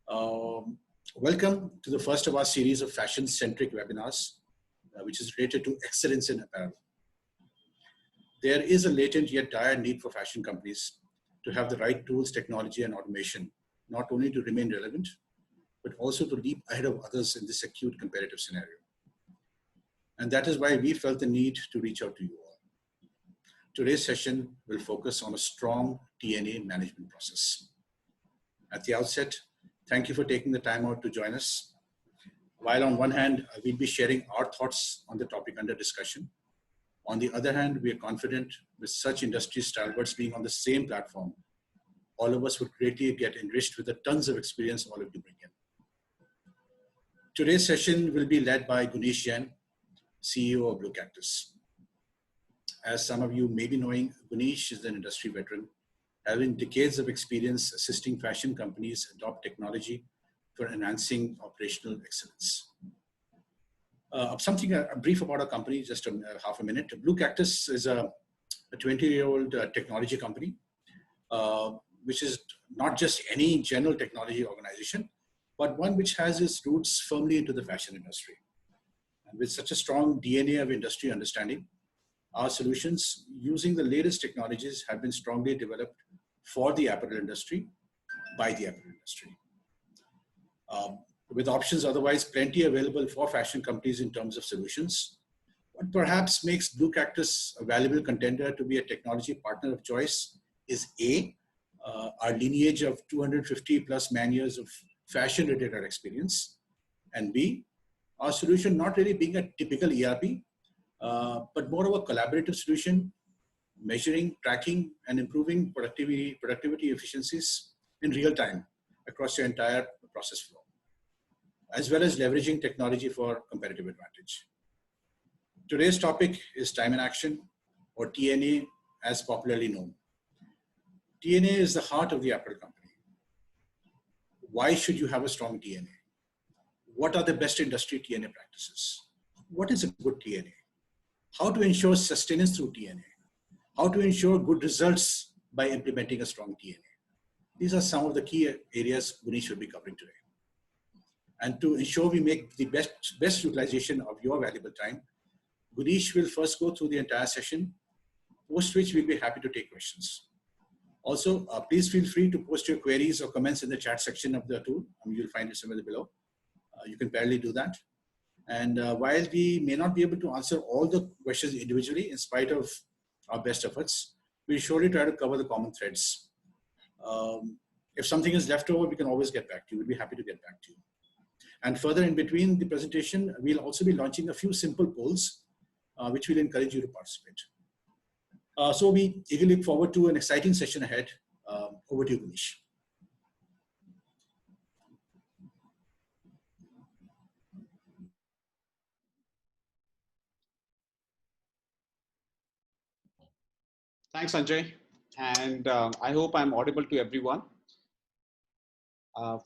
Um, Welcome to the first of our series of fashion-centric webinars, which is related to excellence in apparel. There is a latent yet dire need for fashion companies to have the right tools, technology, and automation, not only to remain relevant, but also to leap ahead of others in this acute competitive scenario. And that is why we felt the need to reach out to you all. Today's session will focus on a strong TNA management process. At the outset, thank you for taking the time out to join us. While on one hand, we'll be sharing our thoughts on the topic under discussion. On the other hand, we are confident with such industry stalwarts being on the same platform, all of us would greatly get enriched with the tons of experience all of you bring in. Today's session will be led by Guneesh Jain, CEO of Blue Cactus. As some of you may be knowing, Guneesh is an industry veteran, having decades of experience assisting fashion companies adopt technology for enhancing operational excellence. A brief about our company, just half a minute. Blue Cactus is a 20-year-old technology company, which is not just any general technology organization, but one which has its roots firmly into the fashion industry. And with such a strong DNA of industry understanding, our solutions using the latest technologies have been strongly developed for the apparel industry, by the apparel industry. With options otherwise plenty available for fashion companies in terms of solutions, what perhaps makes Blue Cactus a valuable contender to be a technology partner of choice is A, our lineage of 250 plus man years of fashion related experience, and B, our solution not really being a typical ERP, but more of a collaborative solution, measuring, tracking, and improving productivity efficiencies in real time across your entire process flow, as well as leveraging technology for competitive advantage. Today's topic is time in action, or TNA as popularly known. TNA is the heart of the apparel company. Why should you have a strong TNA? What are the best industry TNA practices? What is a good TNA? How to ensure sustenance through TNA? How to ensure good results by implementing a strong TNA? These are some of the key areas Guneesh will be covering today. And to ensure we make the best utilization of your valuable time, Guneesh will first go through the entire session, post which we'll be happy to take questions. Also, please feel free to post your queries or comments in the chat section of the tool. You'll find it somewhere below. You can parallelly do that. And while we may not be able to answer all the questions individually, in spite of our best efforts, we'll surely try to cover the common threads. If something is left over, we can always get back to you. We'll be happy to get back to you. And further in between the presentation, we'll also be launching a few simple polls, which will encourage you to participate. So we eagerly look forward to an exciting session ahead. Over to you, Guneesh. Thanks, Sanjay. And I hope I'm audible to everyone.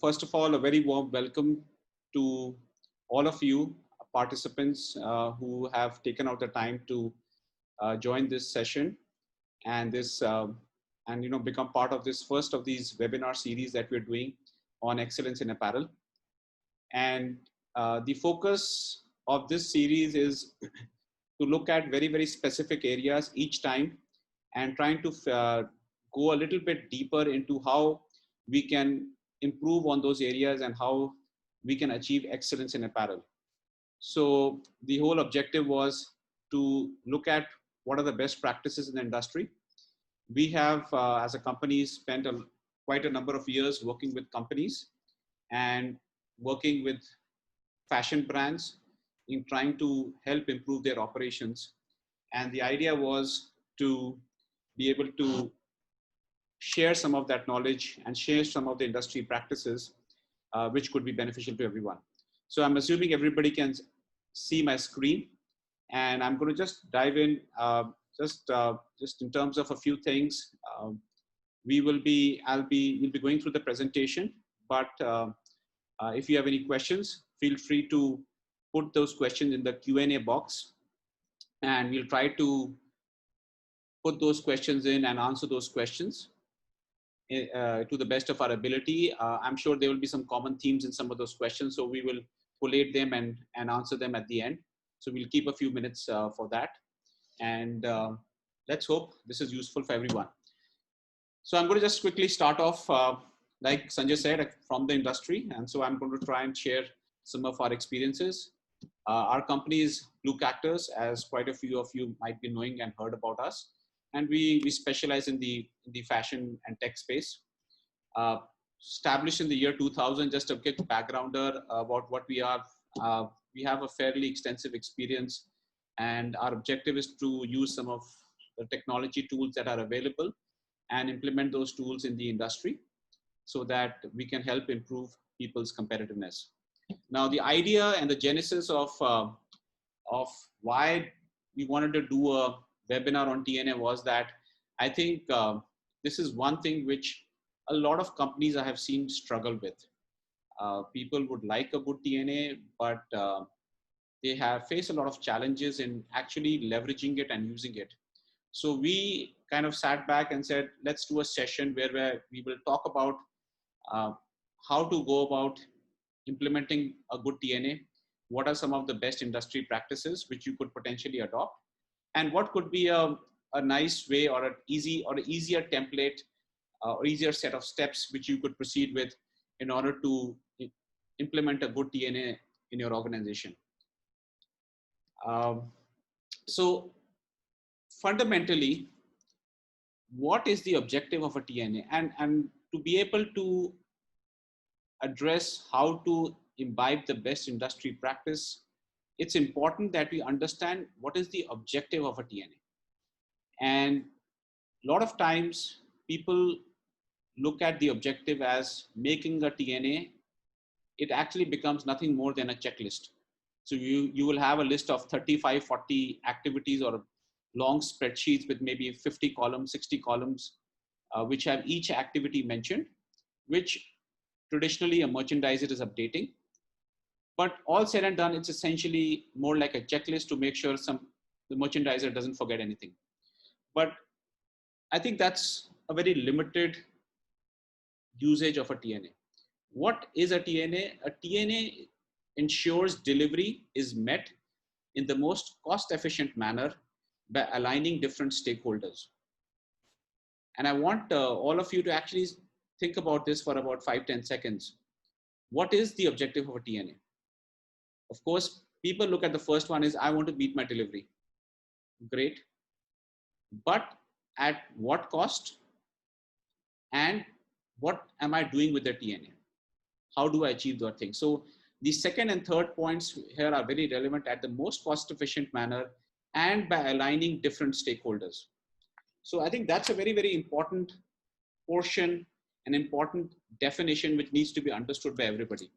First of all, a very warm welcome to all of you participants who have taken out the time to join this session and become part of this first of these webinar series that we're doing on excellence in apparel. And the focus of this series is to look at very, very specific areas each time and trying to go a little bit deeper into how we can improve on those areas and how we can achieve excellence in apparel. So the whole objective was to look at what are the best practices in the industry. We have, as a company, spent quite a number of years working with companies and working with fashion brands in trying to help improve their operations. And the idea was to be able to share some of that knowledge and share some of the industry practices, which could be beneficial to everyone. So I'm assuming everybody can see my screen, and I'm going to just dive in just in terms of a few things. You'll be going through the presentation, but if you have any questions, feel free to put those questions in the Q&A box, and we'll try to put those questions in and answer those questions. to the best of our ability. I'm sure there will be some common themes in some of those questions, so we will collate them and answer them at the end. So we'll keep a few minutes for that. And let's hope this is useful for everyone. So I'm going to just quickly start off, like Sanjay said, from the industry. And so I'm going to try and share some of our experiences. Our company is Blue Cactus, as quite a few of you might be knowing and heard about us. And we specialize in the fashion and tech space. Established in the year 2000, just a quick backgrounder about what we are. We have a fairly extensive experience, and our objective is to use some of the technology tools that are available and implement those tools in the industry so that we can help improve people's competitiveness. Now, the idea and the genesis of why we wanted to do a webinar on TNA was that I think this is one thing which a lot of companies I have seen struggle with. People would like a good TNA, but they have faced a lot of challenges in actually leveraging it and using it. So we kind of sat back and said, let's do a session where we will talk about how to go about implementing a good TNA. What are some of the best industry practices which you could potentially adopt? And what could be a nice way or an easier template or easier set of steps which you could proceed with in order to implement a good TNA in your organization. So fundamentally, what is the objective of a TNA? And to be able to address how to imbibe the best industry practice, it's important that we understand what is the objective of a TNA. And a lot of times people look at the objective as making a TNA. It actually becomes nothing more than a checklist. So you will have a list of 35, 40 activities or long spreadsheets with maybe 50 columns, 60 columns, which have each activity mentioned, which traditionally a merchandiser is updating. But all said and done, it's essentially more like a checklist to make sure the merchandiser doesn't forget anything. But I think that's a very limited usage of a TNA. What is a TNA? A TNA ensures delivery is met in the most cost-efficient manner by aligning different stakeholders. And I want all of you to actually think about this for about 5-10 seconds. What is the objective of a TNA? Of course, people look at the first one is, I want to beat my delivery. Great. But at what cost? And what am I doing with the TNA? How do I achieve that thing? So the second and third points here are very relevant at the most cost-efficient manner and by aligning different stakeholders. So I think that's a very, very important portion, an important definition which needs to be understood by everybody.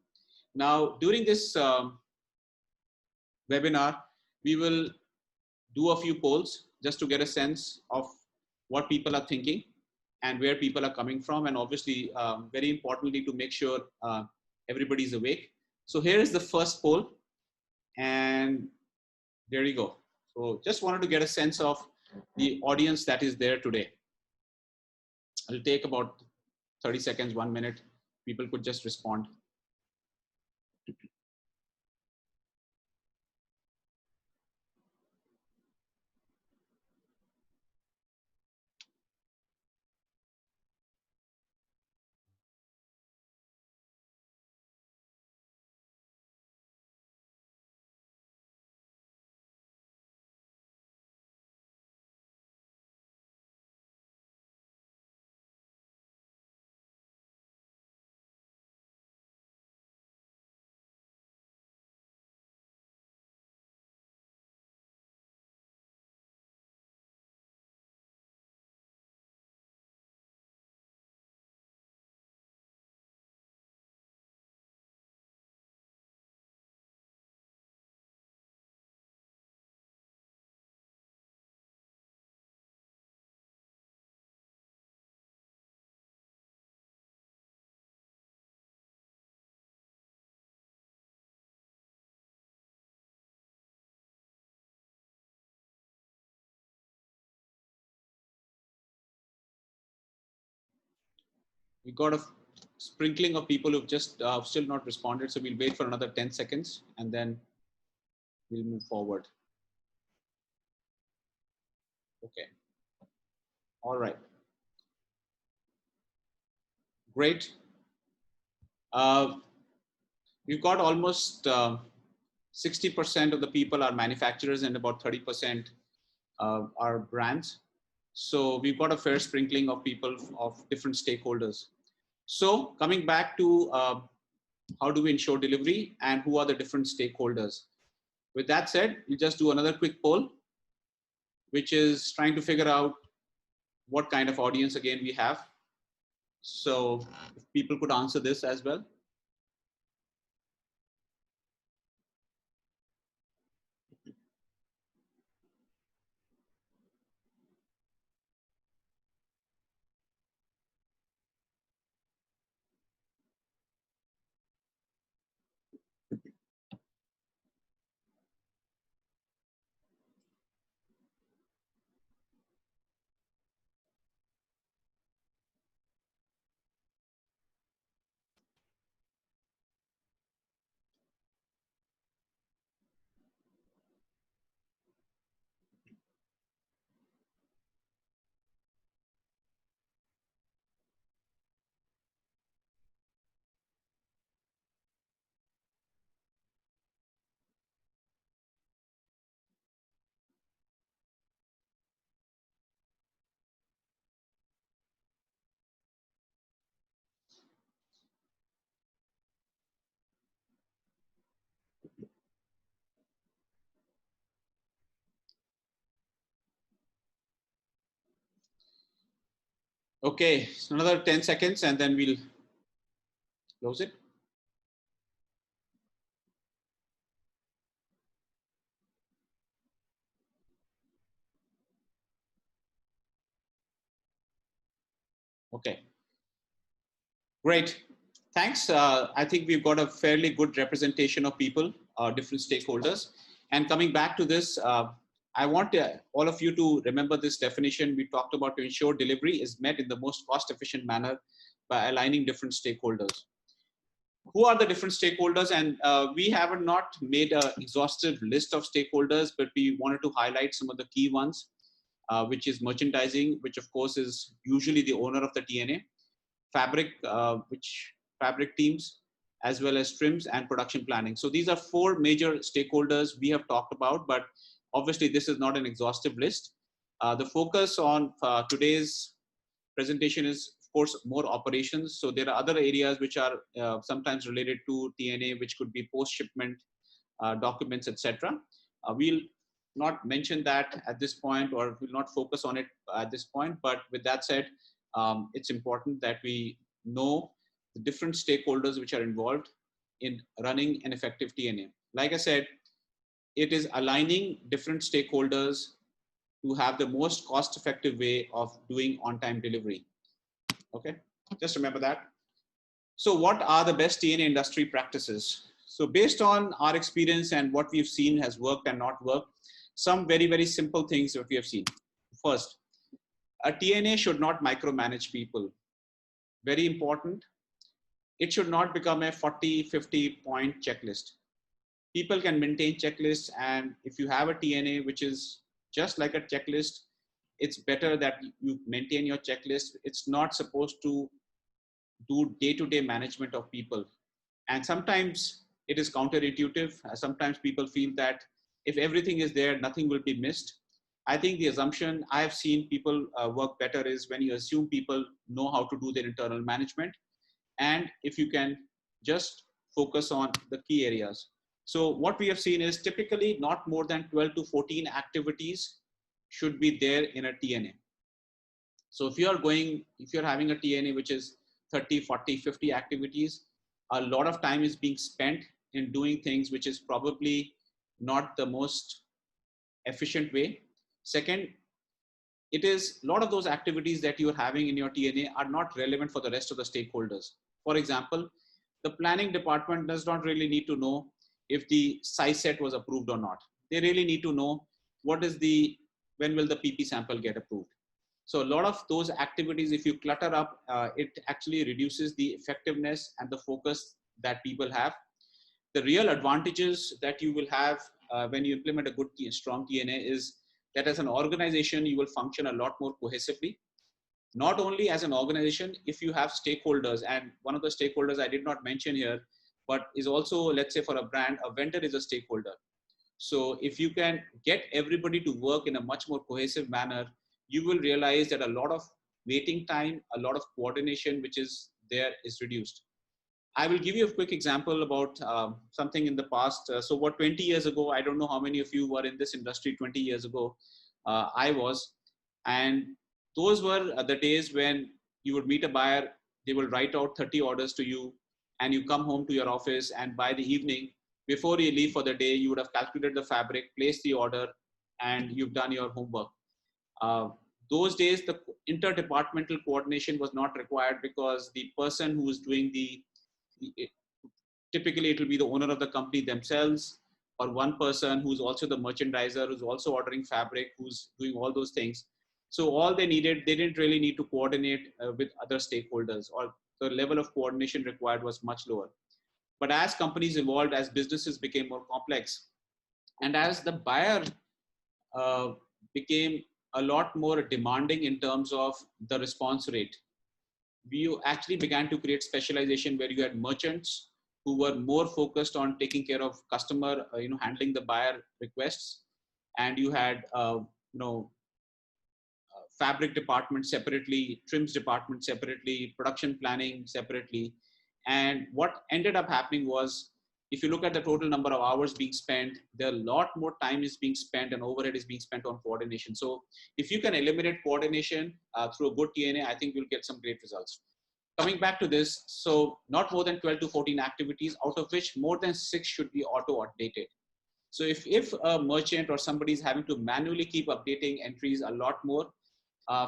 Now, during this webinar, we will do a few polls just to get a sense of what people are thinking and where people are coming from. And obviously, very importantly, to make sure everybody's awake. So here is the first poll, and there you go. So just wanted to get a sense of the audience that is there today. It'll take about 30 seconds, 1 minute. People could just respond. We got a sprinkling of people who've just still not responded. So we'll wait for another 10 seconds and then we'll move forward. Okay. All right. Great. We've got almost 60% of the people are manufacturers and about 30% are brands. So we've got a fair sprinkling of people of different stakeholders. So coming back to how do we ensure delivery and who are the different stakeholders? With that said, you just do another quick poll, which is trying to figure out what kind of audience again we have. So if people could answer this as well. Okay, so another 10 seconds and then we'll close it. Okay, great. Thanks. I think we've got a fairly good representation of people, different stakeholders. And coming back to this, I want all of you to remember this definition we talked about: to ensure delivery is met in the most cost-efficient manner by aligning different stakeholders. Who are the different stakeholders? And we have not made an exhaustive list of stakeholders, but we wanted to highlight some of the key ones, which is merchandising, which of course is usually the owner of the TNA, fabric teams, as well as trims and production planning. So these are four major stakeholders we have talked about, but obviously this is not an exhaustive list. The focus on today's presentation is, of course, more operations. So there are other areas which are sometimes related to TNA, which could be post-shipment documents, etc. We'll not mention that at this point, or will not focus on it at this point. But with that said, it's important that we know the different stakeholders which are involved in running an effective TNA. Like I said, it is aligning different stakeholders to have the most cost-effective way of doing on-time delivery. Okay, just remember that. So what are the best TNA industry practices? So based on our experience and what we've seen has worked and not worked, some very, very simple things that we have seen. First, a TNA should not micromanage people. Very important. It should not become a 40, 50 point checklist. People can maintain checklists, and if you have a TNA which is just like a checklist, it's better that you maintain your checklist. It's not supposed to do day-to-day management of people. And sometimes it is counterintuitive. Sometimes people feel that if everything is there, nothing will be missed. I think the assumption I've seen people work better is when you assume people know how to do their internal management. And if you can just focus on the key areas. So what we have seen is typically not more than 12 to 14 activities should be there in a TNA. So if you're having a TNA which is 30, 40, 50 activities, a lot of time is being spent in doing things which is probably not the most efficient way. Second, it is a lot of those activities that you're having in your TNA are not relevant for the rest of the stakeholders. For example, the planning department does not really need to know if the size set was approved or not. They really need to know when will the PP sample get approved. So a lot of those activities, if you clutter up, it actually reduces the effectiveness and the focus that people have. The real advantages that you will have when you implement a good, strong TNA is that as an organization, you will function a lot more cohesively. Not only as an organization, if you have stakeholders, and one of the stakeholders I did not mention here, but is also, let's say for a brand, a vendor is a stakeholder. So if you can get everybody to work in a much more cohesive manner, you will realize that a lot of waiting time, a lot of coordination which is there is reduced. I will give you a quick example about something in the past. So about 20 years ago, I don't know how many of you were in this industry 20 years ago. I was. And those were the days when you would meet a buyer, they will write out 30 orders to you, and you come home to your office, and by the evening, before you leave for the day, you would have calculated the fabric, placed the order, and you've done your homework. Uh, those days, the interdepartmental coordination was not required because the person who is doing typically it will be the owner of the company themselves, or one person who's also the merchandiser, who's also ordering fabric, who's doing all those things. So all they needed, they didn't really need to coordinate with other stakeholders, or the level of coordination required was much lower. But as companies evolved, as businesses became more complex, and as the buyer became a lot more demanding in terms of the response rate, we actually began to create specialization where you had merchants who were more focused on taking care of customer, handling the buyer requests, and you had, fabric department separately, trims department separately, production planning separately. And what ended up happening was, if you look at the total number of hours being spent, there a lot more time is being spent and overhead is being spent on coordination. So if you can eliminate coordination through a good TNA, I think you'll get some great results. Coming back to this, so not more than 12 to 14 activities, out of which more than 6 should be auto-updated. So if a merchant or somebody is having to manually keep updating entries a lot more,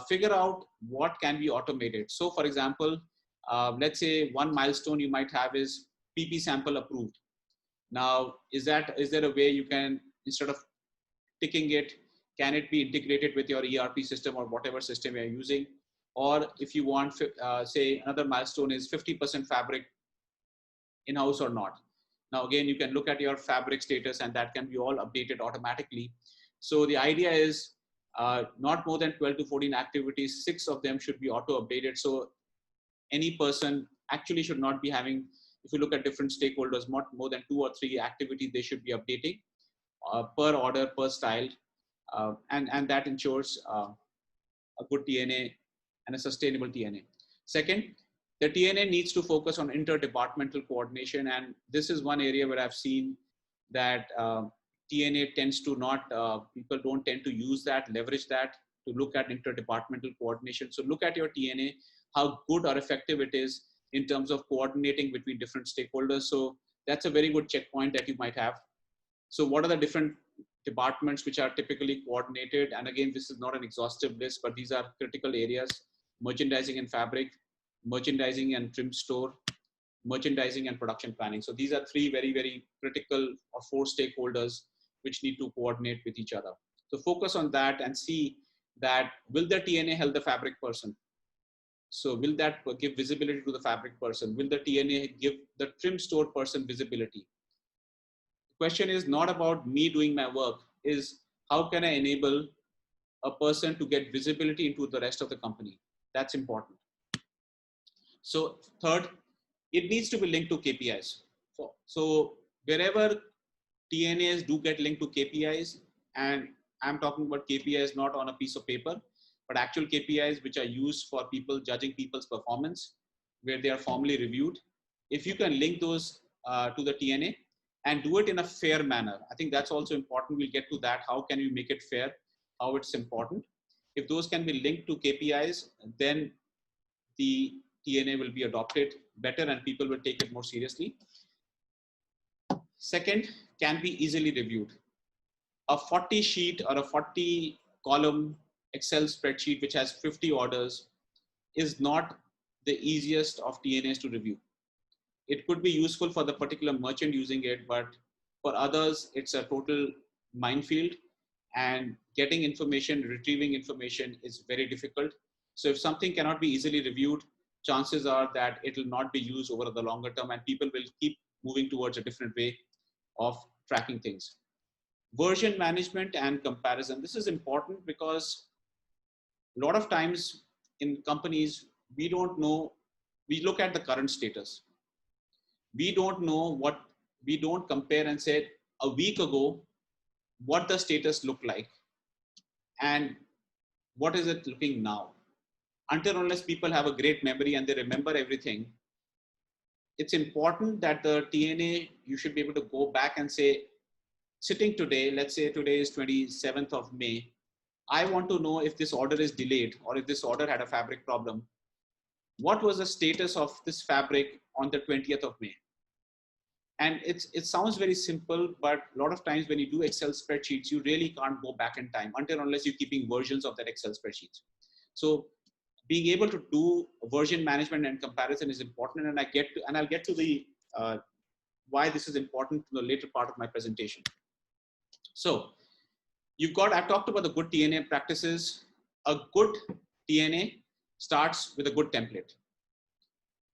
figure out what can be automated. So for example, let's say one milestone you might have is PP sample approved. Now, is there a way you can, instead of ticking it, can it be integrated with your ERP system or whatever system you're using? Or if you want, say another milestone is 50% fabric in-house or not. Now, again, you can look at your fabric status and that can be all updated automatically. So the idea is not more than 12 to 14 activities, 6 of them should be auto-updated. So any person actually should not be having, if you look at different stakeholders, not more than 2 or 3 activities they should be updating per order, per style. And that ensures a good TNA and a sustainable TNA. Second, the TNA needs to focus on interdepartmental coordination. And this is one area where I've seen that TNA tends to not, people don't tend to use that, leverage that to look at interdepartmental coordination. So look at your TNA, how good or effective it is in terms of coordinating between different stakeholders. So that's a very good checkpoint that you might have. So what are the different departments which are typically coordinated? And again, this is not an exhaustive list, but these are critical areas: merchandising and fabric, merchandising and trim store, merchandising and production planning. So these are 3 very, very critical or 4 stakeholders which need to coordinate with each other. So focus on that and see that, will the TNA help the fabric person? So will that give visibility to the fabric person? Will the TNA give the trim store person visibility? The question is not about me doing my work, is how can I enable a person to get visibility into the rest of the company? That's important. So third, it needs to be linked to KPIs. So wherever TNAs do get linked to KPIs, and I'm talking about KPIs not on a piece of paper, but actual KPIs which are used for people judging people's performance, where they are formally reviewed. If you can link those to the TNA and do it in a fair manner, I think that's also important. We'll get to that. How can you make it fair? How it's important. If those can be linked to KPIs, then the TNA will be adopted better and people will take it more seriously. Second, can be easily reviewed. A 40 sheet or a 40 column Excel spreadsheet which has 50 orders is not the easiest of TNAs to review. It could be useful for the particular merchant using it, but for others, it's a total minefield. and getting information, retrieving information is very difficult. So if something cannot be easily reviewed, chances are that it will not be used over the longer term, and people will keep moving towards a different way of tracking things. Version management and comparison. This is important because a lot of times in companies, we don't know, we look at the current status. We don't know what, we don't compare and say a week ago, what the status looked like and what is it looking now. Until unless people have a great memory and they remember everything, it's important that the TNA, you should be able to go back and say, sitting today, let's say today is 27th of May, I want to know if this order is delayed or if this order had a fabric problem. What was the status of this fabric on the 20th of May? And it sounds very simple, but a lot of times when you do Excel spreadsheets, you really can't go back in time until unless you're keeping versions of that Excel spreadsheets. So being able to do version management and comparison is important, and I'll get to the why this is important in the later part of my presentation. So I've talked about the good TNA practices. A good TNA starts with a good template.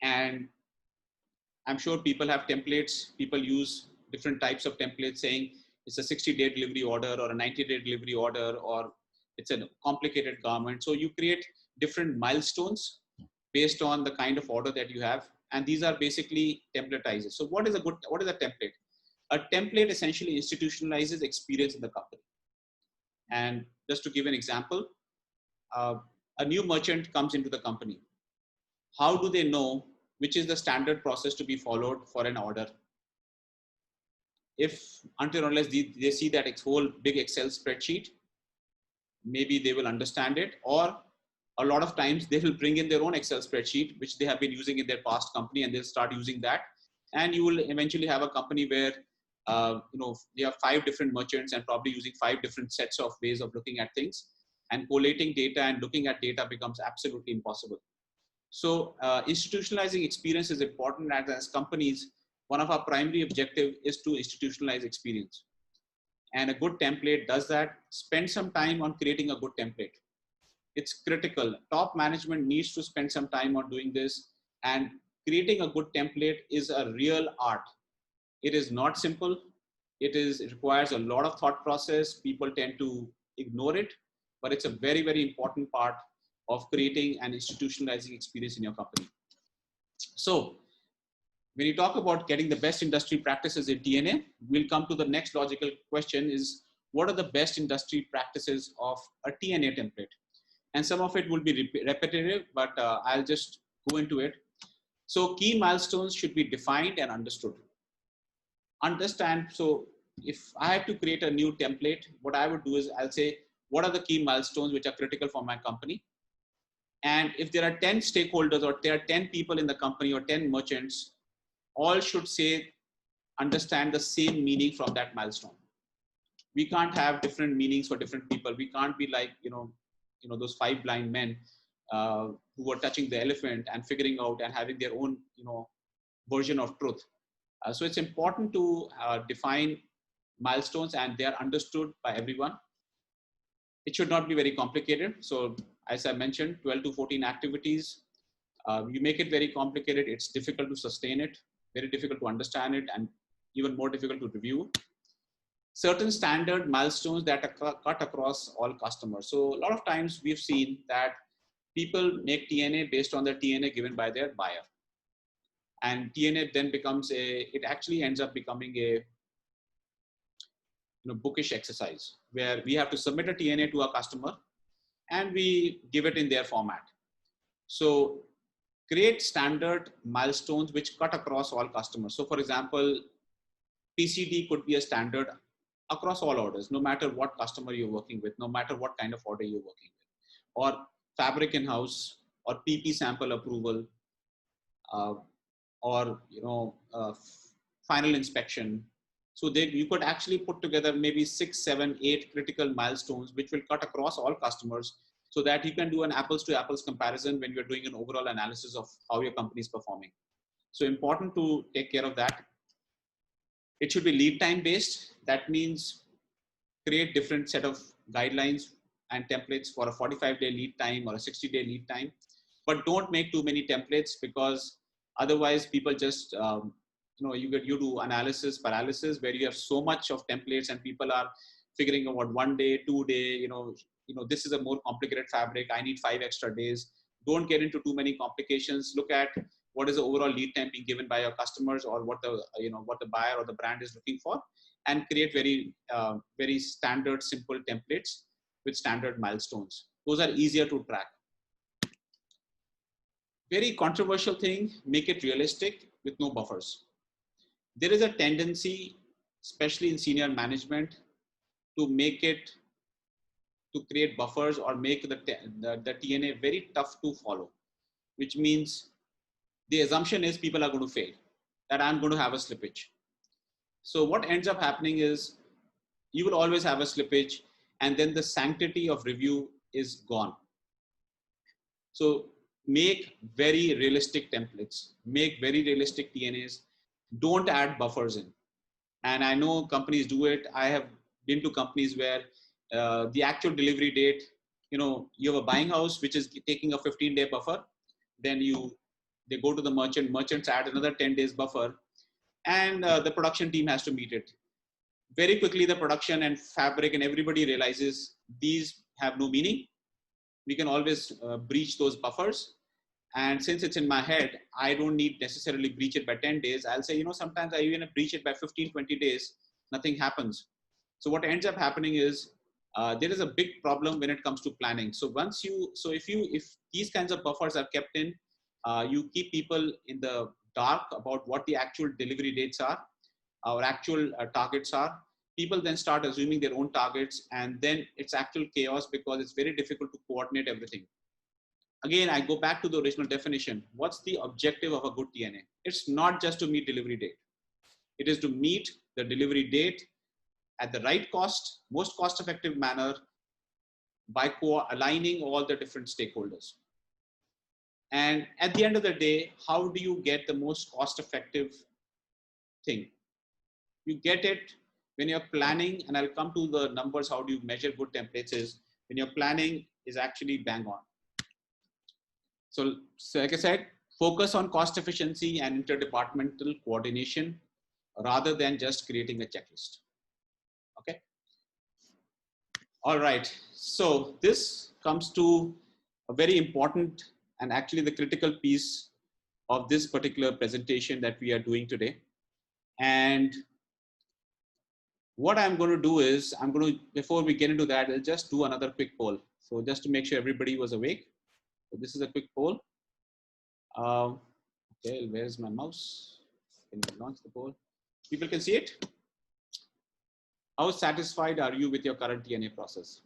And I'm sure people have templates. People use different types of templates saying it's a 60-day delivery order or a 90-day delivery order, or it's a complicated garment. So you create different milestones based on the kind of order that you have. And these are basically templatizers. So what is a template? A template essentially institutionalizes experience in the company. And just to give an example, a new merchant comes into the company. How do they know which is the standard process to be followed for an order? If until unless they see that whole big Excel spreadsheet, maybe they will understand it, or a lot of times they will bring in their own Excel spreadsheet, which they have been using in their past company, and they'll start using that. And you will eventually have a company where you have 5 different merchants and probably using 5 different sets of ways of looking at things, and collating data and looking at data becomes absolutely impossible. So institutionalizing experience is important, and as companies, one of our primary objective is to institutionalize experience. And a good template does that. Spend some time on creating a good template. It's critical. Top management needs to spend some time on doing this, and creating a good template is a real art. It is not simple. It requires a lot of thought process. People tend to ignore it, but it's a very, very important part of creating and institutionalizing experience in your company. So when you talk about getting the best industry practices in TNA, we'll come to the next logical question is, what are the best industry practices of a TNA template? And some of it will be repetitive, but I'll just go into it. So key milestones should be defined and understood. So if I had to create a new template, what I would do is I'll say, what are the key milestones which are critical for my company? And if there are 10 stakeholders or there are 10 people in the company or 10 merchants, all should understand the same meaning from that milestone. We can't have different meanings for different people. We can't be like, those 5 blind men who were touching the elephant and figuring out and having their own, version of truth. So it's important to define milestones, and they are understood by everyone. It should not be very complicated. So as I mentioned, 12 to 14 activities. You make it very complicated, it's difficult to sustain it, very difficult to understand it, and even more difficult to review. Certain standard milestones that are cut across all customers. So a lot of times we've seen that people make TNA based on the TNA given by their buyer. And TNA then it actually ends up becoming a bookish exercise where we have to submit a TNA to our customer and we give it in their format. So create standard milestones which cut across all customers. So for example, PCD could be a standard across all orders, no matter what customer you're working with, no matter what kind of order you're working with, or fabric in-house, or PP sample approval, or final inspection. So you could actually put together maybe 6, 7, 8 critical milestones which will cut across all customers, so that you can do an apples to apples comparison when you're doing an overall analysis of how your company is performing. So important to take care of that. It should be lead time based. That means create different set of guidelines and templates for a 45-day lead time or a 60-day lead time, but don't make too many templates, because otherwise people just, you do analysis paralysis, where you have so much of templates and people are figuring out what 1 day, 2 day, this is a more complicated fabric, I need 5 extra days. Don't get into too many complications. Look at what is the overall lead time being given by your customers, or what the buyer or the brand is looking for, and create very standard, simple templates with standard milestones. Those are easier to track. Very controversial thing, make it realistic with no buffers. There is a tendency, especially in senior management, to create buffers or make the TNA very tough to follow, which means the assumption is people are going to fail, that I'm going to have a slippage. So what ends up happening is you will always have a slippage, and then the sanctity of review is gone. So make very realistic templates, make very realistic TNAs, don't add buffers in. And I know companies do it. I have been to companies where the actual delivery date, you have a buying house which is taking a 15-day buffer, then they go to the merchants add another 10 days buffer, and the production team has to meet it. Very quickly, the production and fabric and everybody realizes these have no meaning. We can always breach those buffers. And since it's in my head, I don't need necessarily breach it by 10 days. I'll say, sometimes I even breach it by 15, 20 days, nothing happens. So what ends up happening is there is a big problem when it comes to planning. So if these kinds of buffers are kept in, you keep people in the dark about what the actual delivery dates are, our actual targets are. People then start assuming their own targets, and then it's actual chaos because it's very difficult to coordinate everything. Again, I go back to the original definition. What's the objective of a good TNA? It's not just to meet delivery date. It is to meet the delivery date at the right cost, most cost-effective manner, by aligning all the different stakeholders. And at the end of the day, how do you get the most cost-effective thing? You get it when you're planning, and I'll come to the numbers, how do you measure good templates is when your planning is actually bang on. So like I said, focus on cost efficiency and interdepartmental coordination rather than just creating a checklist. Okay. All right. So this comes to a very important and actually the critical piece of this particular presentation that we are doing today. And what I'm going to do is before we get into that, I'll just do another quick poll. So just to make sure everybody was awake. So this is a quick poll. Okay, where's my mouse? Can you launch the poll? People can see it. How satisfied are you with your current TNA process?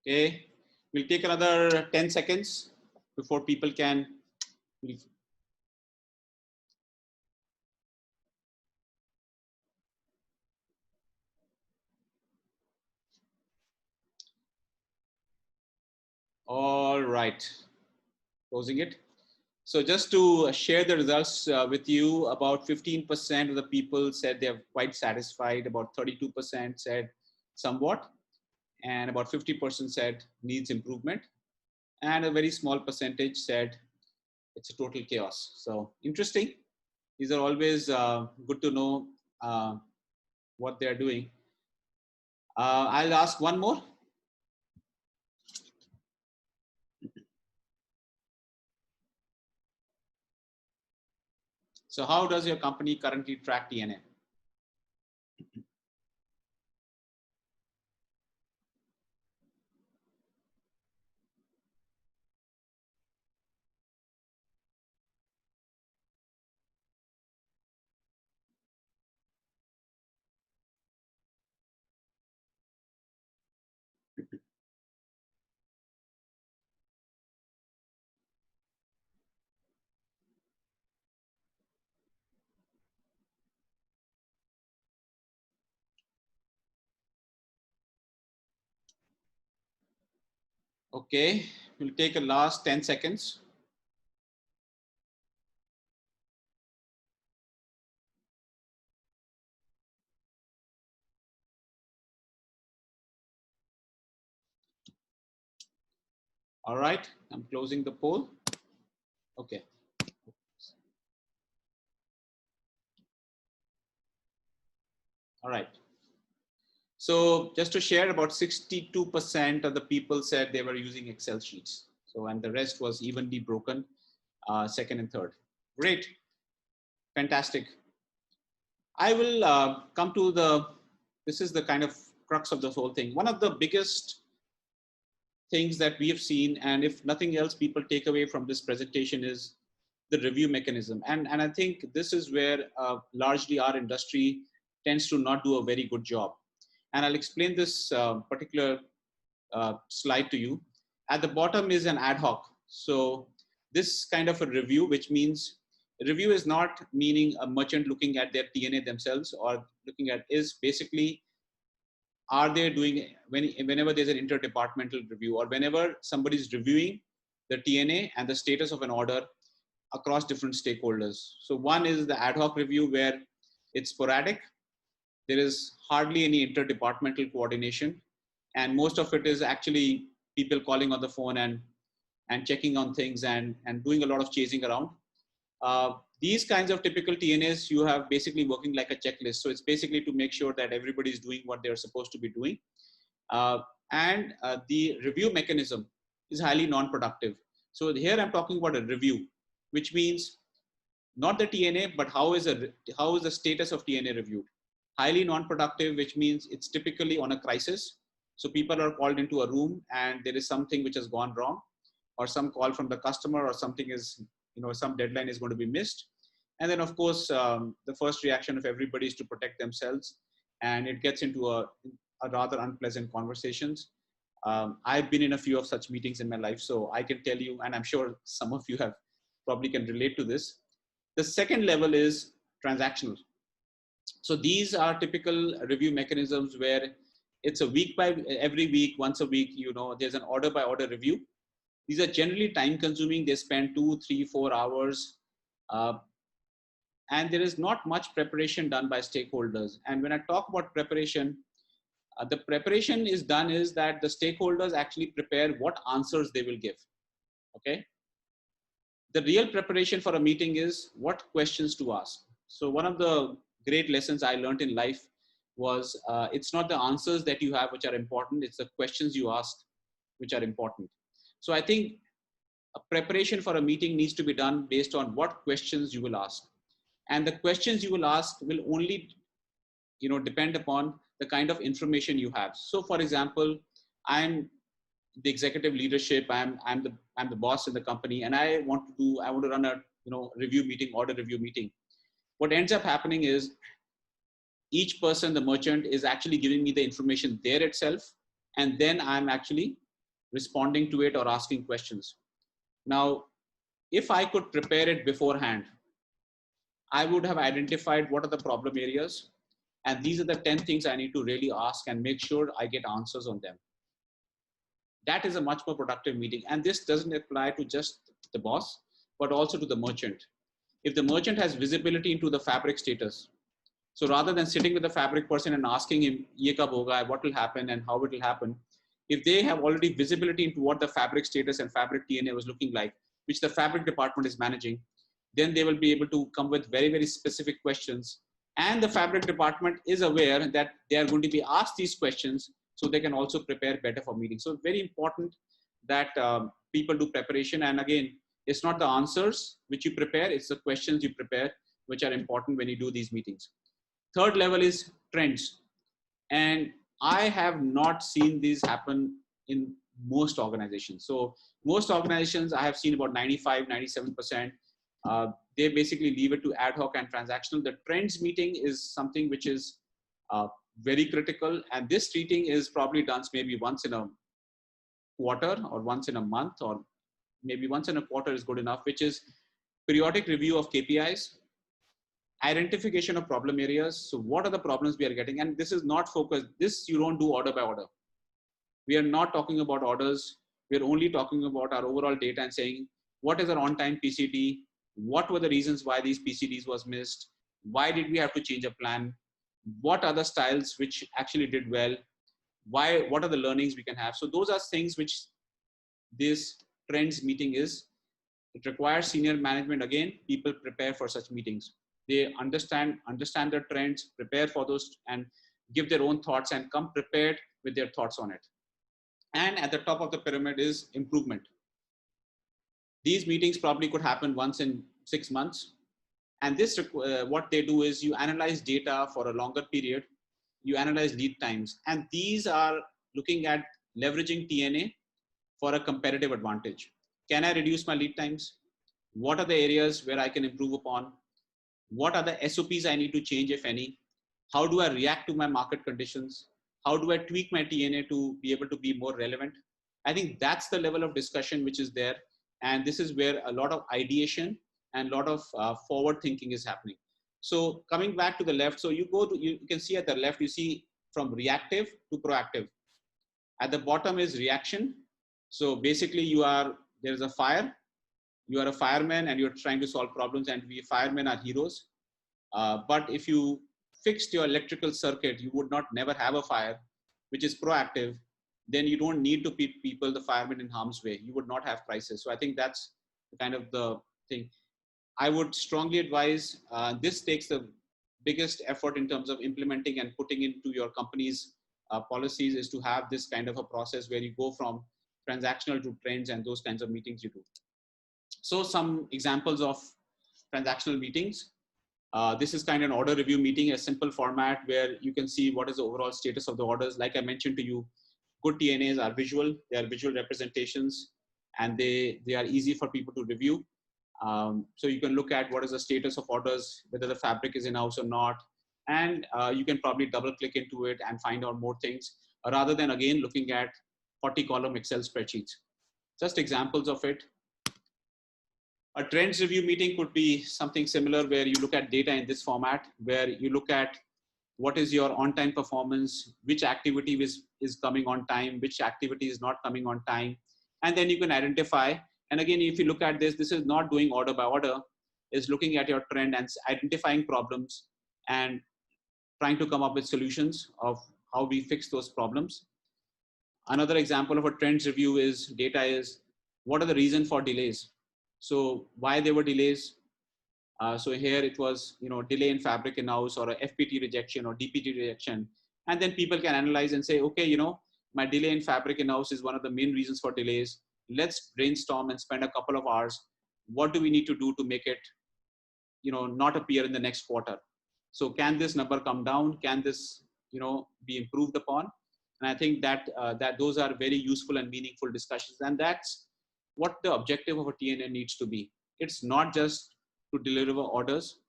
Okay, we'll take another 10 seconds before people can. All right, closing it. So just to share the results with you, about 15% of the people said they're quite satisfied, about 32% said somewhat, and about 50% said needs improvement, and a very small percentage said it's a total chaos. So interesting. These are always good to know what they're doing. I'll ask one more. So how does your company currently track TNA? Okay, we'll take a last 10 seconds. All right, I'm closing the poll. Okay. All right. So just to share, about 62% of the people said they were using Excel sheets. So, and the rest was evenly broken, second and third. Great. Fantastic. I will come to this is the kind of crux of this whole thing. One of the biggest things that we have seen, and if nothing else, people take away from this presentation is the review mechanism. And I think this is where largely our industry tends to not do a very good job. And I'll explain this particular slide to you. At the bottom is an ad hoc. So this kind of a review, which means review is not meaning a merchant looking at their TNA themselves or looking at, is basically, are they doing, whenever there's an interdepartmental review or whenever somebody's reviewing the TNA and the status of an order across different stakeholders. So one is the ad hoc review where it's sporadic. There is hardly any interdepartmental coordination. And most of it is actually people calling on the phone and checking on things and doing a lot of chasing around. These kinds of typical TNAs, you have basically working like a checklist. So it's basically to make sure that everybody is doing what they're supposed to be doing. The review mechanism is highly non-productive. So here I'm talking about a review, which means not the TNA, but how is the status of TNA reviewed? Highly non-productive, which means it's typically on a crisis. So people are called into a room and there is something which has gone wrong, or some call from the customer, or something is, some deadline is going to be missed. And then of course, the first reaction of everybody is to protect themselves, and it gets into a rather unpleasant conversations. I've been in a few of such meetings in my life, so I can tell you, and I'm sure some of you have probably can relate to this. The second level is transactional. So these are typical review mechanisms where it's every week, once a week, there's an order by order review. These are generally time consuming. They spend 2, 3, 4 hours. And there is not much preparation done by stakeholders. And when I talk about preparation, the preparation is done is that the stakeholders actually prepare what answers they will give. Okay. The real preparation for a meeting is what questions to ask. So one of the great lessons I learned in life was it's not the answers that you have which are important, it's the questions you ask which are important. So I think a preparation for a meeting needs to be done based on what questions you will ask. And the questions you will ask will only depend upon the kind of information you have. So for example, I'm the executive leadership, I'm the boss in the company, and I want to run a review meeting, order review meeting. What ends up happening is each person, the merchant, is actually giving me the information there itself, and then I'm actually responding to it or asking questions. Now, if I could prepare it beforehand, I would have identified what are the problem areas, and these are the 10 things I need to really ask and make sure I get answers on them. That is a much more productive meeting. And this doesn't apply to just the boss, but also to the merchant. If the merchant has visibility into the fabric status, so rather than sitting with the fabric person and asking him, ye kab hoga, what will happen and how it will happen, if they have already visibility into what the fabric status and fabric TNA was looking like, which the fabric department is managing, then they will be able to come with very, very specific questions. And the fabric department is aware that they are going to be asked these questions, so they can also prepare better for meetings. So very important that people do preparation. And again, it's not the answers which you prepare, it's the questions you prepare, which are important when you do these meetings. Third level is trends. And I have not seen these happen in most organizations. So most organizations, I have seen about 95, 97%, they basically leave it to ad hoc and transactional. The trends meeting is something which is very critical. And this meeting is probably done maybe once in a quarter or once in a month, or maybe once in a quarter is good enough, which is periodic review of KPIs, identification of problem areas. So what are the problems we are getting? And this is not focused. This you don't do order by order. We are not talking about orders. We're only talking about our overall data and saying, what is our on-time PCD? What were the reasons why these PCDs was missed? Why did we have to change a plan? What are the styles which actually did well? What are the learnings we can have? So those are things which this trends meeting is. It requires senior management. Again, people prepare for such meetings. They understand the trends, prepare for those, and give their own thoughts and come prepared with their thoughts on it. And at the top of the pyramid is improvement. These meetings probably could happen once in 6 months. And this, what they do is you analyze data for a longer period. You analyze lead times. And these are looking at leveraging TNA for a competitive advantage. Can I reduce my lead times? What are the areas where I can improve upon? What are the SOPs I need to change, if any? How do I react to my market conditions? How do I tweak my TNA to be able to be more relevant? I think that's the level of discussion which is there. And this is where a lot of ideation and a lot of forward thinking is happening. So coming back to the left, so you can see at the left, you see from reactive to proactive. At the bottom is reaction. So basically there's a fire. You are a fireman and you're trying to solve problems, and we firemen are heroes. But if you fixed your electrical circuit, you would not never have a fire, which is proactive. Then you don't need to put people, the firemen, in harm's way. You would not have crisis. So I think that's kind of the thing. I would strongly advise, this takes the biggest effort in terms of implementing and putting into your company's policies, is to have this kind of a process where you go from transactional to trends and those kinds of meetings you do. So some examples of transactional meetings. This is kind of an order review meeting, a simple format where you can see what is the overall status of the orders. Like I mentioned to you, good TNAs are visual. They are visual representations, and they are easy for people to review. So you can look at what is the status of orders, whether the fabric is in-house or not. And you can probably double click into it and find out more things, rather than again looking at 40-column Excel spreadsheets. Just examples of it. A trends review meeting could be something similar, where you look at data in this format, where you look at what is your on-time performance, which activity is coming on time, which activity is not coming on time. And then you can identify. And again, if you look at this is not doing order by order, is looking at your trend and identifying problems and trying to come up with solutions of how we fix those problems. Another example of a trends review is data is, what are the reasons for delays? So why there were delays? So here it was, delay in fabric in-house, or a FPT rejection or DPT rejection. And then people can analyze and say, okay, my delay in fabric in-house is one of the main reasons for delays. Let's brainstorm and spend a couple of hours. What do we need to do to make it, not appear in the next quarter? So can this number come down? Can this, be improved upon? And I think that those are very useful and meaningful discussions. And that's what the objective of a TNA needs to be. It's not just to deliver orders.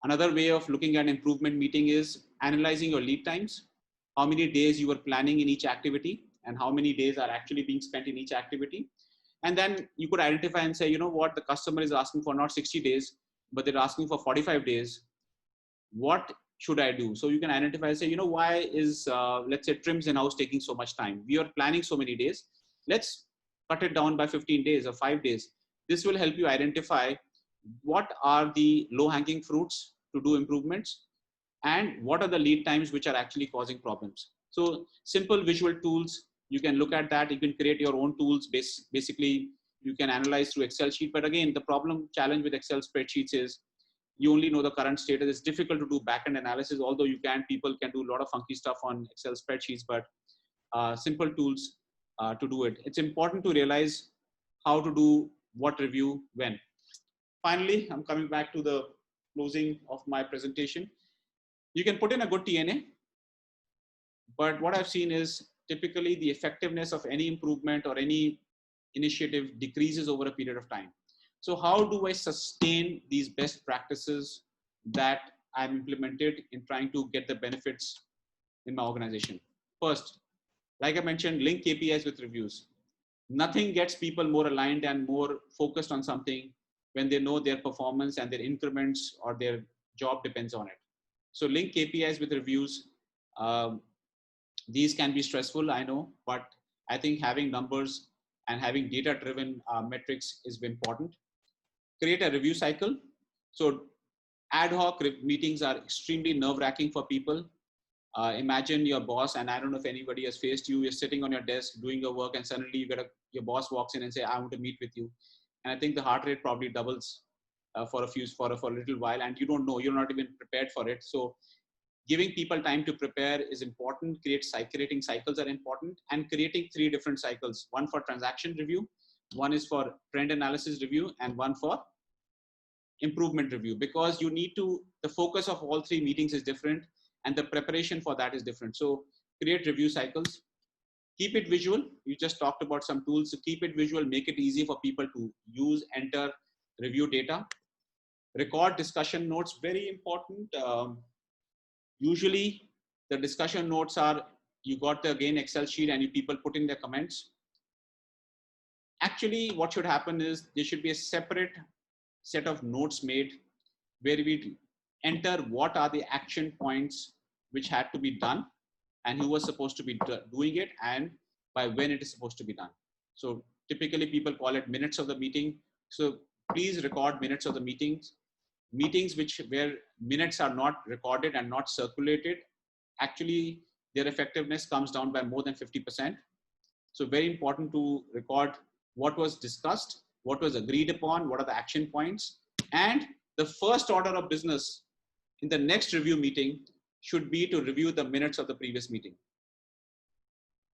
Another way of looking at improvement meeting is analyzing your lead times, how many days you were planning in each activity and how many days are actually being spent in each activity. And then you could identify and say, what, the customer is asking for not 60 days, but they're asking for 45 days. What should I do? So you can identify and say, why is, let's say, trims in-house taking so much time? We are planning so many days. Let's cut it down by 15 days or 5 days. This will help you identify what are the low-hanging fruits to do improvements and what are the lead times which are actually causing problems. So simple visual tools, you can look at that. You can create your own tools. Basically, you can analyze through Excel sheet. But again, the challenge with Excel spreadsheets is you only know the current status. It's difficult to do backend analysis, although people can do a lot of funky stuff on Excel spreadsheets, but simple tools to do it. It's important to realize how to do what review when. finally, I'm coming back to the closing of my presentation. You can put in a good TNA, but what I've seen is typically the effectiveness of any improvement or any initiative decreases over a period of time. So how do I sustain these best practices that I've implemented in trying to get the benefits in my organization? First, like I mentioned, link KPIs with reviews. Nothing gets people more aligned and more focused on something when they know their performance and their increments or their job depends on it. So link KPIs with reviews. Um, these can be stressful, I know, but I think having numbers and having data-driven metrics is important. Create a review cycle. So ad hoc meetings are extremely nerve-wracking for people. Imagine your boss, and I don't know if anybody has faced you, you're sitting on your desk doing your work and suddenly your boss walks in and say, I want to meet with you. And I think the heart rate probably doubles for a little while, and you don't know, you're not even prepared for it. So giving people time to prepare is important. Creating cycles are important, and creating 3 different cycles: one for transaction review, one is for trend analysis review, and one for improvement review, because the focus of all 3 meetings is different and the preparation for that is different. So create review cycles. Keep it visual. You just talked about some tools. So keep it visual, make it easy for people to use, enter, review data. Record discussion notes, very important. Usually the discussion notes are, you got the again Excel sheet and people put in their comments. Actually, what should happen is there should be a separate set of notes made where we enter what are the action points which had to be done and who was supposed to be doing it and by when it is supposed to be done. So typically people call it minutes of the meeting. So please record minutes of the meetings. Meetings where minutes are not recorded and not circulated, actually their effectiveness comes down by more than 50%. So very important to record what was discussed, what was agreed upon, what are the action points, and the first order of business in the next review meeting should be to review the minutes of the previous meeting.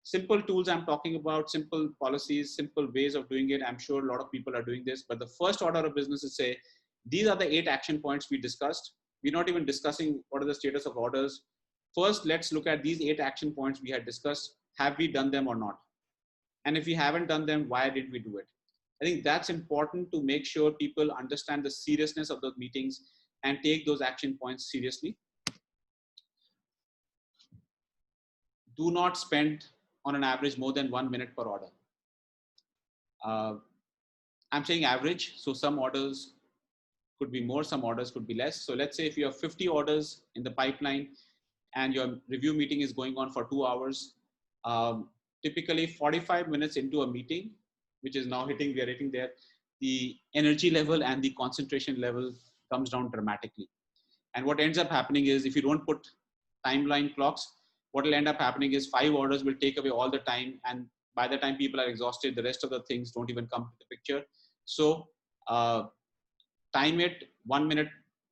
Simple tools I'm talking about, simple policies, simple ways of doing it. I'm sure a lot of people are doing this, but the first order of business is say, these are the 8 action points we discussed. We're not even discussing what are the status of orders. First, let's look at these 8 action points we had discussed. Have we done them or not? And if we haven't done them, why did we do it? I think that's important to make sure people understand the seriousness of those meetings and take those action points seriously. Do not spend on an average more than 1 minute per order. I'm saying average, so some orders could be more, some orders could be less. So let's say if you have 50 orders in the pipeline and your review meeting is going on for 2 hours, typically 45 minutes into a meeting, which is now we are hitting there, the energy level and the concentration level comes down dramatically. And what ends up happening is if you don't put timeline clocks, what will end up happening is 5 orders will take away all the time. And by the time people are exhausted, the rest of the things don't even come to the picture. So time it 1 minute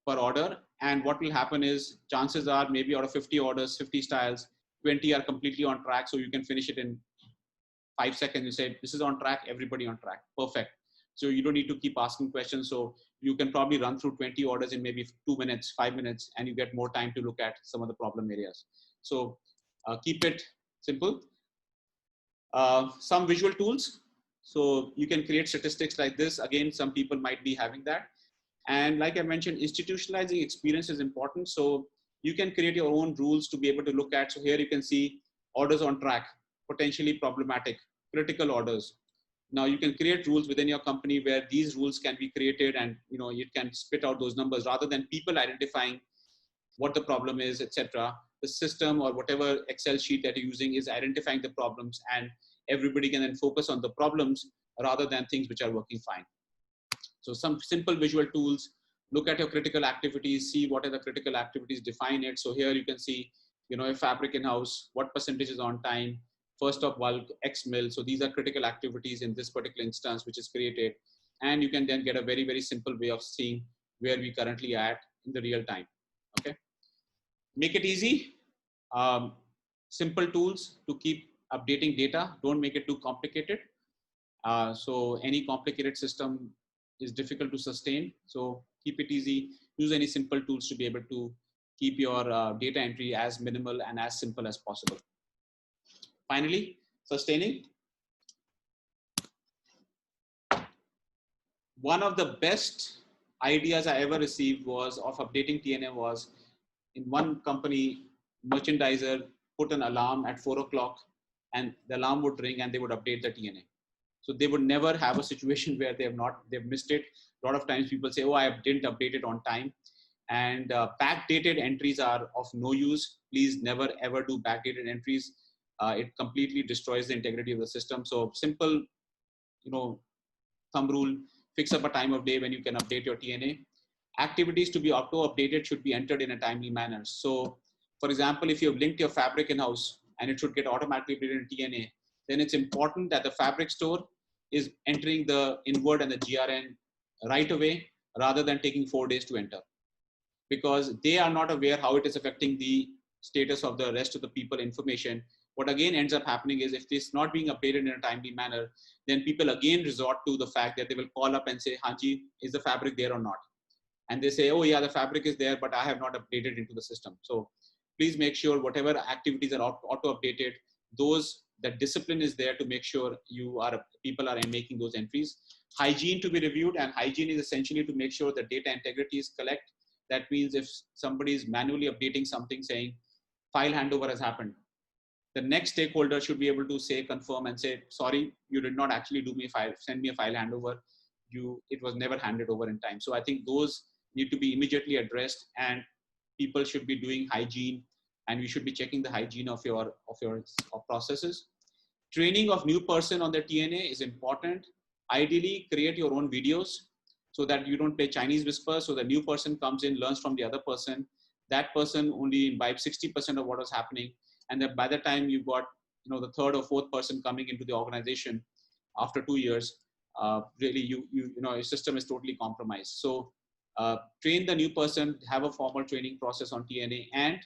per order. And what will happen is chances are maybe out of 50 orders, 50 styles, 20 are completely on track. So you can finish it in 5 seconds. You say, this is on track, everybody on track. Perfect. So you don't need to keep asking questions. So you can probably run through 20 orders in maybe 2 minutes, 5 minutes, and you get more time to look at some of the problem areas. So keep it simple. Some visual tools. So you can create statistics like this. Again, some people might be having that. And like I mentioned, institutionalizing experience is important. So you can create your own rules to be able to look at. So here you can see orders on track, potentially problematic, critical orders. Now you can create rules within your company where these rules can be created and you can spit out those numbers rather than people identifying what the problem is, etc. The system or whatever Excel sheet that you're using is identifying the problems and everybody can then focus on the problems rather than things which are working fine. So some simple visual tools, look at your critical activities, see what are the critical activities, define it. So here you can see, a fabric in-house, what percentage is on time, first of bulk, X mil. So these are critical activities in this particular instance, which is created. And you can then get a very, very simple way of seeing where we currently at in the real time. Okay. Make it easy. Simple tools to keep updating data. Don't make it too complicated. So any complicated system is difficult to sustain. So keep it easy. Use any simple tools to be able to keep your data entry as minimal and as simple as possible. Finally, sustaining. One of the best ideas I ever received was of updating TNA was in one company, merchandiser put an alarm at 4 o'clock and the alarm would ring and they would update the TNA. So they would never have a situation where they've missed it. A lot of times people say, oh, I didn't update it on time. And backdated entries are of no use. Please never ever do backdated entries. It completely destroys the integrity of the system. So simple, thumb rule, fix up a time of day when you can update your TNA. Activities to be auto-updated should be entered in a timely manner. So for example, if you have linked your fabric in-house and it should get automatically updated in TNA, then it's important that the fabric store is entering the inward and the GRN right away rather than taking 4 days to enter, because they are not aware how it is affecting the status of the rest of the people information. What again ends up happening is if it's not being updated in a timely manner, then people again resort to the fact that they will call up and say, Hanji, is the fabric there or not? And they say, oh yeah, the fabric is there, but I have not updated into the system. So please make sure whatever activities are auto updated, those that discipline is there to make sure people are making those entries. Hygiene to be reviewed, and hygiene is essentially to make sure the data integrity is correct. That means if somebody is manually updating something saying file handover has happened, the next stakeholder should be able to say, confirm and say, sorry, you did not actually send me a file handover. It was never handed over in time. So I think those need to be immediately addressed, and people should be doing hygiene, and we should be checking the hygiene of your processes. Training of new person on their TNA is important. Ideally, create your own videos so that you don't play Chinese whisper. So the new person comes in, learns from the other person. That person only imbibes 60% of what was happening. And then by the time you've got the third or fourth person coming into the organization after 2 years, really your system is totally compromised. So train the new person, have a formal training process on TNA, and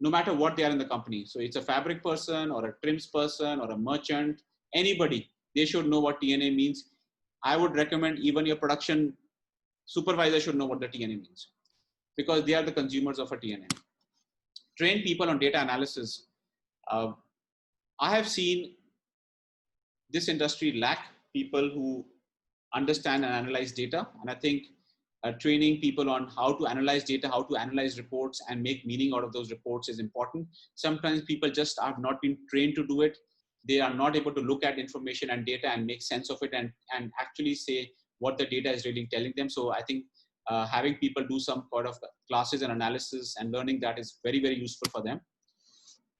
no matter what they are in the company. So it's a fabric person or a trims person or a merchant, anybody, they should know what TNA means. I would recommend even your production supervisor should know what the TNA means, because they are the consumers of a TNA. Train people on data analysis. I have seen this industry lack people who understand and analyze data. And I think training people on how to analyze data, how to analyze reports and make meaning out of those reports is important. Sometimes people just have not been trained to do it. They are not able to look at information and data and make sense of it and actually say what the data is really telling them. So I think having people do some sort of classes and analysis and learning that is very, very useful for them.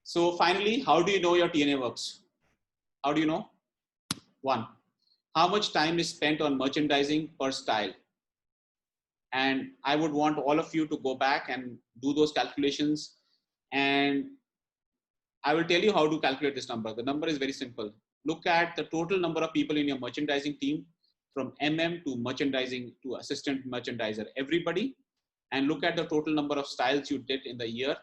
So finally, how do you know your TNA works? How do you know? One, how much time is spent on merchandising per style? And I would want all of you to go back and do those calculations. And I will tell you how to calculate this number. The number is very simple. Look at the total number of people in your merchandising team, from MM to merchandising to assistant merchandiser, everybody. And look at the total number of styles you did in the year.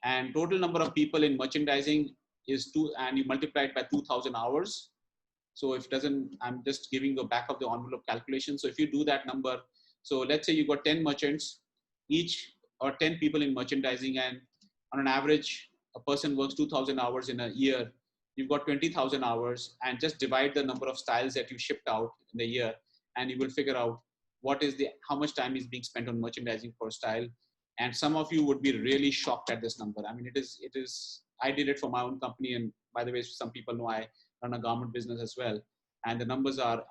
And total number of people in merchandising is 2, and you multiply it by 2,000 hours. So if it doesn't, I'm just giving the back of the envelope calculation. So if you do that number, so let's say you got 10 merchants each, or 10 people in merchandising, and on an average, a person works 2,000 hours in a year. You've got 20,000 hours, and just divide the number of styles that you shipped out in the year, and you will figure out how much time is being spent on merchandising per style. And some of you would be really shocked at this number. I mean, it is, I did it for my own company. And by the way, some people know I run a garment business as well. And the numbers are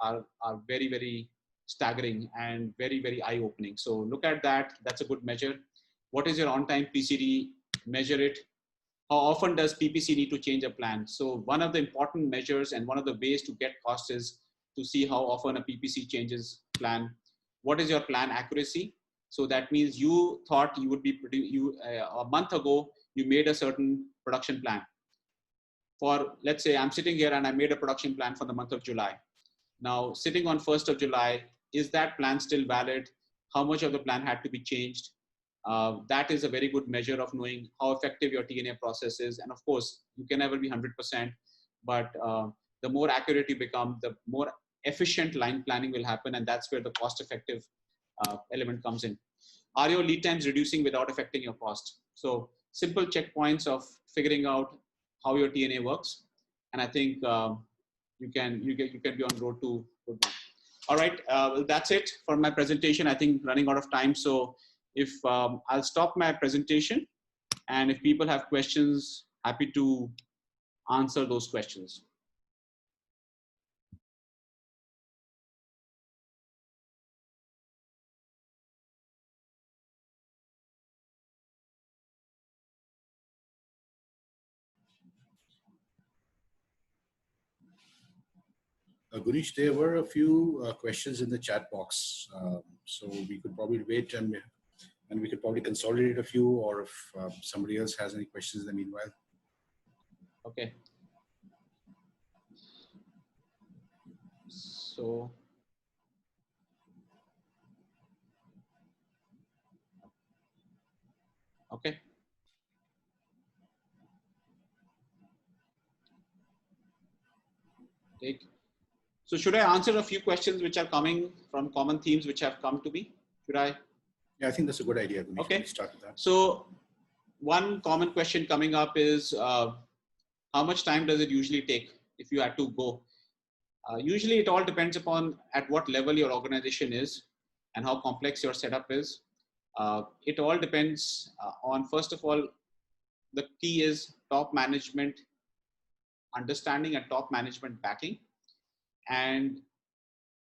very, very staggering and very, very eye-opening. So look at that. That's a good measure. What is your on-time PCD? Measure it. How often does PPC need to change a plan? So one of the important measures and one of the ways to get cost is to see how often a PPC changes plan. What is your plan accuracy? So that means you thought you would be a month ago, you made a certain production plan. For, let's say I'm sitting here and I made a production plan for the month of July. Now sitting on 1st of July, is that plan still valid? How much of the plan had to be changed? That is a very good measure of knowing how effective your TNA process is. And of course, you can never be 100%, but the more accurate you become, the more efficient line planning will happen, and that's where the cost effective element comes in. Are your lead times reducing without affecting your cost? So simple checkpoints of figuring out how your TNA works, and I think you can be on road to good one. All right, well, that's it for my presentation. I think running out of time, so if I'll stop my presentation, and if people have questions, happy to answer those questions. Gunish, there were a few questions in the chat box, so we could probably wait and we could probably consolidate a few, or if somebody else has any questions in the meanwhile. Okay. So, okay. Take. So should I answer a few questions which are coming from common themes which have come to me? Should I? Yeah, I think that's a good idea. Gunish. Okay. Start with that. So one common question coming up is how much time does it usually take if you had to go? Usually it all depends upon at what level your organization is and how complex your setup is. It all depends on, first of all, the key is top management understanding and top management backing. And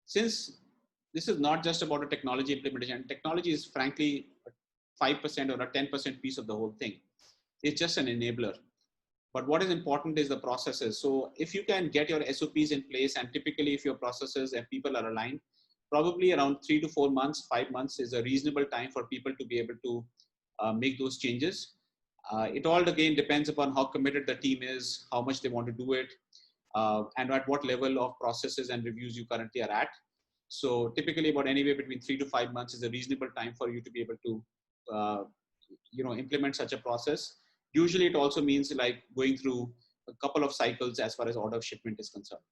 since this is not just about a technology implementation, technology is frankly a 5% or a 10% piece of the whole thing. It's just an enabler. But what is important is the processes. So if you can get your SOPs in place, and typically if your processes and people are aligned, probably around 3 to 4 months, 5 months is a reasonable time for people to be able to make those changes. It all again depends upon how committed the team is, how much they want to do it, and at what level of processes and reviews you currently are at. So typically about anywhere between 3 to 5 months is a reasonable time for you to be able to implement such a process. Usually it also means like going through a couple of cycles as far as order of shipment is concerned.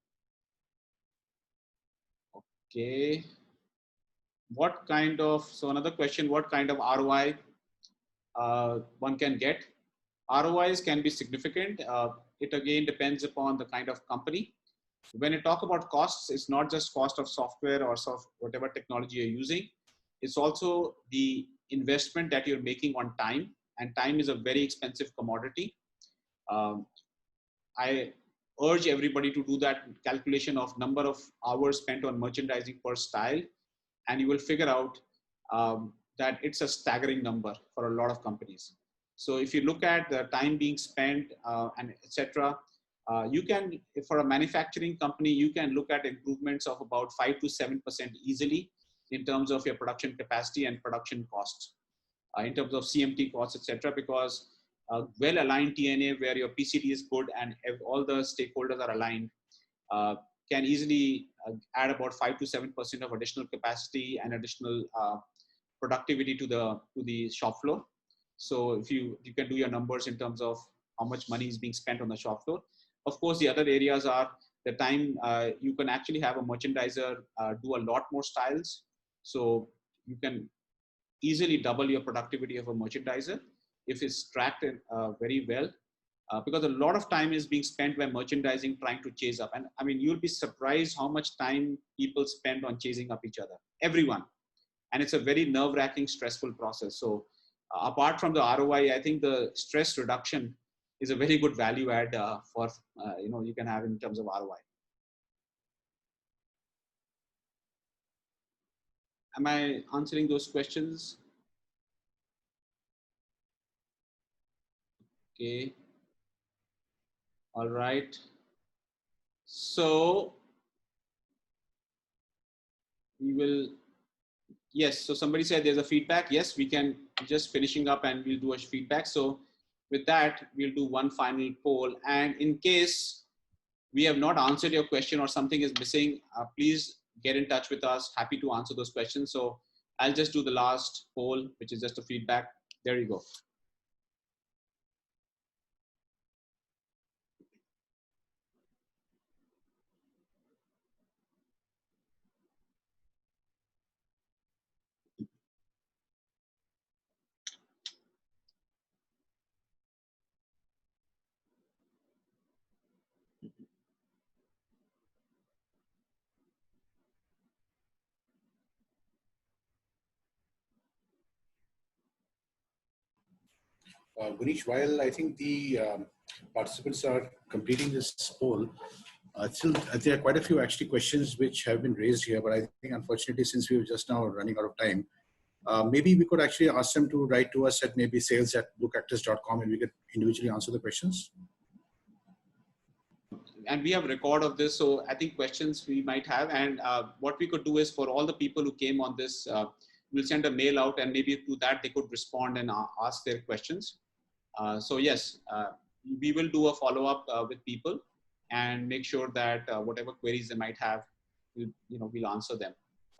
Okay. So another question, what kind of ROI one can get? ROIs can be significant. It again depends upon the kind of company. When you talk about costs, it's not just cost of software or whatever technology you're using. It's also the investment that you're making on time, and time is a very expensive commodity. I urge everybody to do that calculation of number of hours spent on merchandising per style, and you will figure out that it's a staggering number for a lot of companies. So if you look at the time being spent and etc., you can, for a manufacturing company, you can look at improvements of about 5 to 7% easily in terms of your production capacity and production costs, in terms of CMT costs, etc., because well-aligned TNA where your PCD is good and all the stakeholders are aligned can easily add about 5 to 7% of additional capacity and additional productivity to the shop floor. So if you can do your numbers in terms of how much money is being spent on the shop floor. Of course, the other areas are the time you can actually have a merchandiser do a lot more styles. So you can easily double your productivity of a merchandiser if it's tracked very well. Because a lot of time is being spent by merchandising trying to chase up. And I mean, you'll be surprised how much time people spend on chasing up each other, everyone. And it's a very nerve-wracking, stressful process. So apart from the ROI, I think the stress reduction is a very good value add for, you can have in terms of ROI. Am I answering those questions? Okay. All right. So we will, yes. So somebody said there's a feedback. Yes, we can just finishing up and we'll do a feedback. So with that, we'll do one final poll. And in case we have not answered your question or something is missing, please get in touch with us. Happy to answer those questions. So I'll just do the last poll, which is just a feedback. There you go. Gunish, while I think the participants are completing this poll, still there are quite a few actually questions which have been raised here, but I think unfortunately since we're just now running out of time, maybe we could actually ask them to write to us at maybe sales@bluecactus.com and we could individually answer the questions. And we have a record of this, so I think questions we might have, and what we could do is for all the people who came on this, we'll send a mail out, and maybe to that they could respond and ask their questions. So yes, we will do a follow-up with people and make sure that whatever queries they might have, we'll answer them.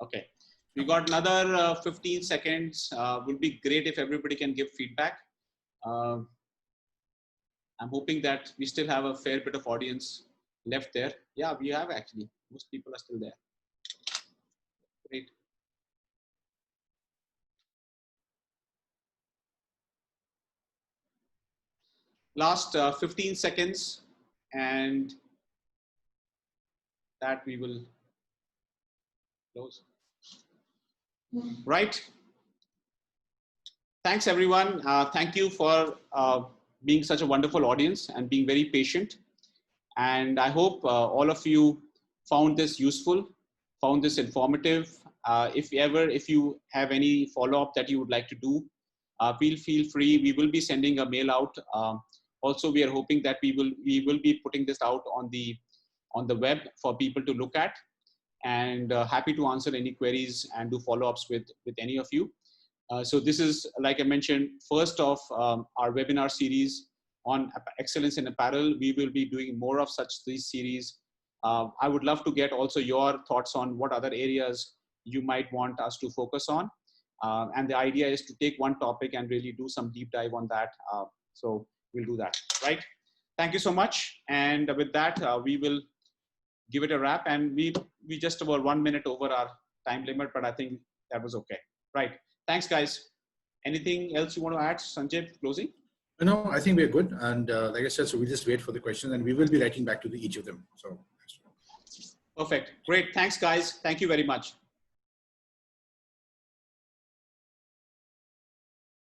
Okay, we got another 15 seconds. Would be great if everybody can give feedback. I'm hoping that we still have a fair bit of audience left there. Yeah, we have actually. Most people are still there. Great. Last 15 seconds, and that we will close. Right. Thanks, everyone. Thank you for being such a wonderful audience and being very patient. And I hope all of you found this useful, found this informative. If you have any follow-up that you would like to do, feel free. We will be sending a mail out. Also, we are hoping that we will be putting this out on the web for people to look at, and happy to answer any queries and do follow-ups with any of you. So this is, like I mentioned, first of our webinar series on excellence in apparel. We will be doing more of these series. I would love to get also your thoughts on what other areas you might want us to focus on. And the idea is to take one topic and really do some deep dive on that. So we'll do that, right? Thank you so much. And with that, we will give it a wrap. And we just about 1 minute over our time limit, but I think that was okay, right? Thanks, guys. Anything else you want to add, Sanjay, closing? No, I think we're good. And like I said, so we just wait for the questions and we will be writing back to each of them. So. Perfect. Great. Thanks, guys. Thank you very much.